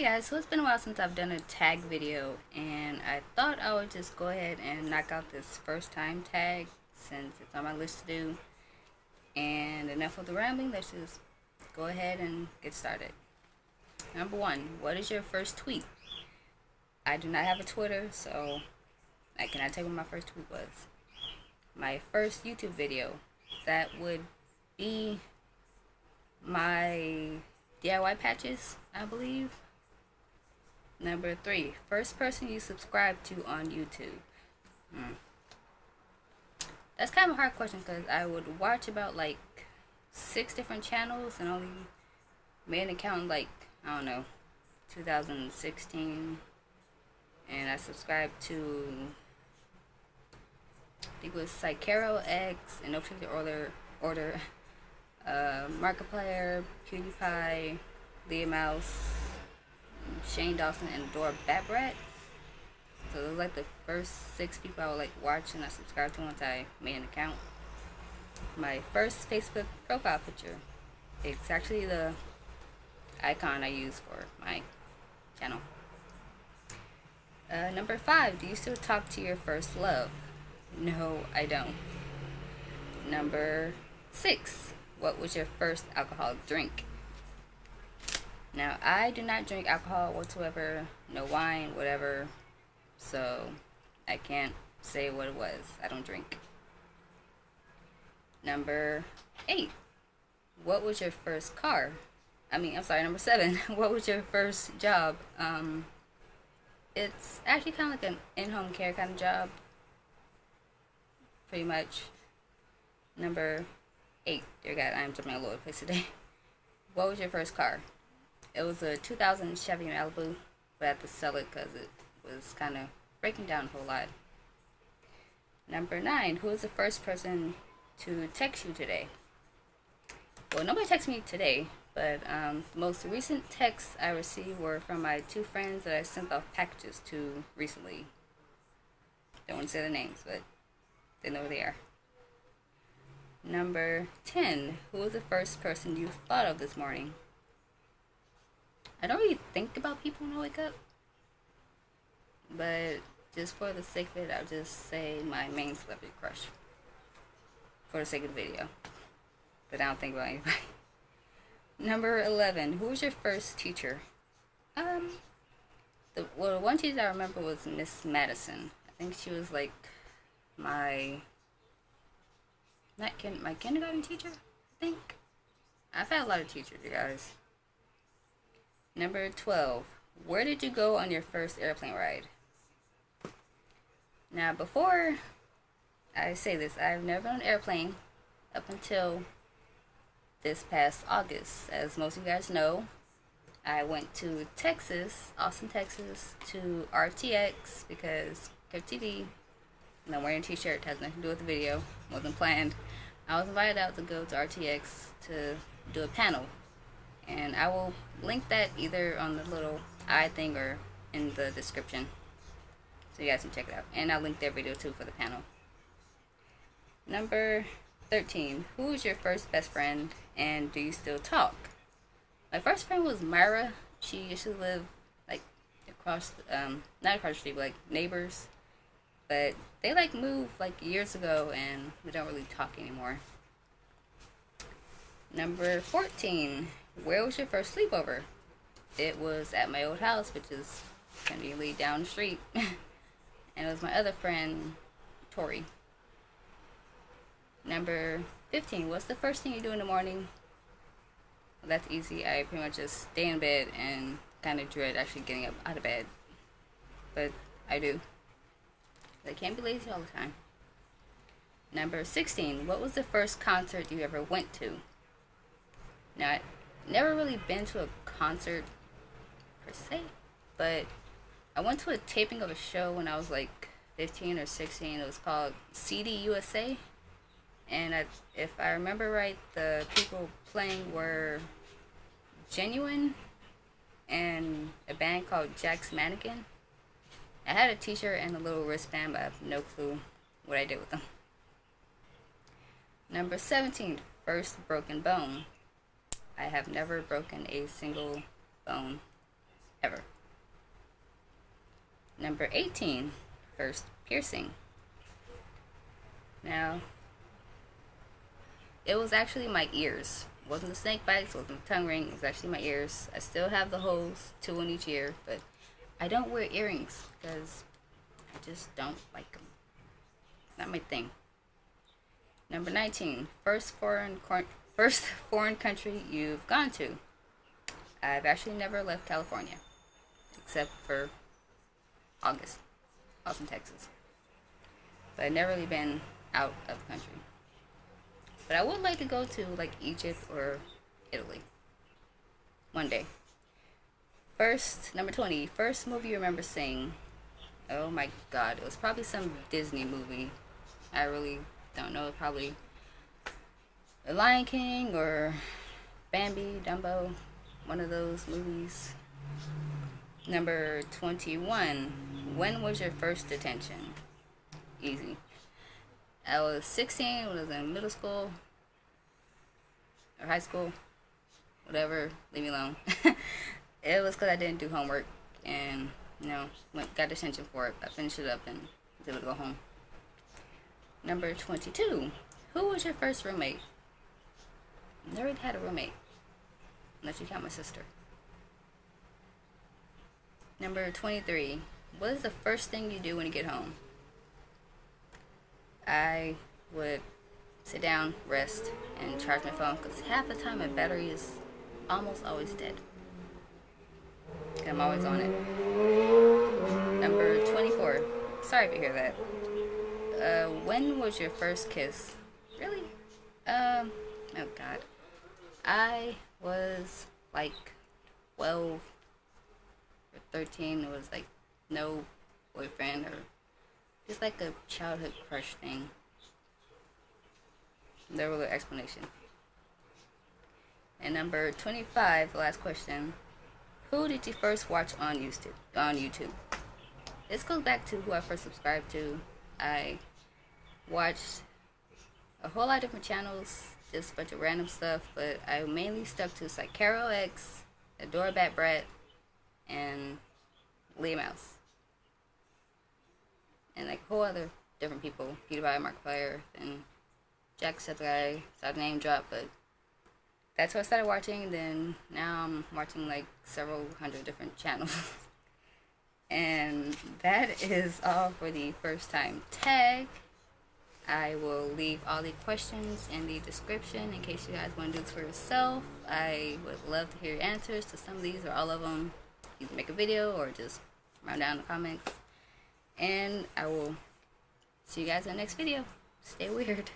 Hey guys, so it's been a while since I've done a tag video, and I thought I would just go ahead and knock out this first time tag since it's on my list to do. And enough of the rambling, let's just go ahead and get started. Number one, what is your first tweet? I do not have a Twitter, so I cannot tell you what my first tweet was. My first YouTube video, that would be my DIY patches, I believe. Number three, first person you subscribe to on YouTube. That's kind of a hard question because I would watch about like 6 different channels and only made an account like, I don't know, 2016. And I subscribed to, I think it was Psychero X in no particular order. Markiplier, PewDiePie, Leah Mouse, Shane Dawson, and Dora Batbrat. So those are like the first 6 people I would like watch and I subscribed to once I made an account. My first Facebook profile picture, it's actually the icon I use for my channel. Number 5, do you still talk to your first love? No, I don't. Number 6, what was your first alcoholic drink? Now, I do not drink alcohol whatsoever, no wine, whatever, so I can't say what it was. I don't drink. Number 8, what was your first car? Number 7, what was your first job? It's actually kind of like an in-home care kind of job, pretty much. Number 8, dear God, I am jumping all over the place today. What was your first car? It was a 2000 Chevy Malibu, but I had to sell it because it was kind of breaking down a whole lot. Number 9, who was the first person to text you today? Well, nobody texted me today, but the most recent texts I received were from my 2 friends that I sent off packages to recently. Don't want to say their names, but they know who they are. Number 10, who was the first person you thought of this morning? I don't really think about people when I wake up, but just for the sake of it, I'll just say my main celebrity crush for the sake of the video, but I don't think about anybody. Number 11, who was your first teacher? The one teacher I remember was Miss Madison. I think she was like my kindergarten teacher, I think. I've had a lot of teachers, you guys. Number 12, where did you go on your first airplane ride? Now, before I say this, I've never been on an airplane up until this past August. As most of you guys know, I went to Texas, Austin, Texas, to RTX because TV, and I'm wearing a t-shirt, has nothing to do with the video, wasn't planned. I was invited out to go to RTX to do a panel, and I will link that either on the little eye thing or in the description so you guys can check it out, and I'll link their video too for the panel. Number 13, who was your first best friend and do you still talk? My first friend was Myra. She used to live like across not across the street, but like neighbors, but they like moved like years ago and we don't really talk anymore. Number 14, where was your first sleepover? It was at my old house, which is conveniently down the street. And it was my other friend, Tori. Number 15, what's the first thing you do in the morning? Well, that's easy. I pretty much just stay in bed and kind of dread actually getting up out of bed. But I do. I can't be lazy all the time. Number 16, what was the first concert you ever went to? Now, I've never really been to a concert per se, but I went to a taping of a show when I was like 15 or 16. It was called CD USA, and if I remember right, the people playing were Genuine and a band called Jack's Mannequin. I had a t-shirt and a little wristband, but I have no clue what I did with them. Number 17, first broken bone. I have never broken a single bone. ever. Number 18, first piercing. Now, it was actually my ears. It wasn't the snake bites, it wasn't the tongue ring, it was actually my ears. I still have the holes, 2 in each ear, but I don't wear earrings because I just don't like them. Not my thing. Number 19, first foreign country you've gone to. I've actually never left California, except for Austin, Texas. But I've never really been out of the country. But I would like to go to like Egypt or Italy one day. Number 20, first movie you remember seeing. Oh my god, it was probably some Disney movie. I really don't know, probably The Lion King or Bambi, Dumbo, one of those movies. Number 21, when was your first detention? Easy. I was 16 when I was in middle school or high school, whatever, leave me alone. It was because I didn't do homework and, got detention for it. I finished it up and was able to go home. Number 22, who was your first roommate? I never had a roommate, unless you count my sister. Number 23, what is the first thing you do when you get home? I would sit down, rest, and charge my phone because half the time my battery is almost always dead. I'm always on it. Number 24. Sorry if you hear that. When was your first kiss? Really? Oh god. I was like 12 or 13. It was like no boyfriend or just like a childhood crush thing. No real explanation. And number 25, the last question. Who did you first watch on YouTube? This goes back to who I first subscribed to. I watched a whole lot of different channels, just a bunch of random stuff, but I mainly stuck to Psychero X, Adora Bat Brat, and Leah Mouse. And like a whole other different people, PewDiePie, Markiplier, and Jacksepticeye, saw the name drop, but that's what I started watching. Then now I'm watching like several hundred different channels. And that is all for the first time tag. I will leave all the questions in the description in case you guys want to do this for yourself. I would love to hear your answers to some of these or all of them. You can make a video or just write down in the comments. And I will see you guys in the next video. Stay weird.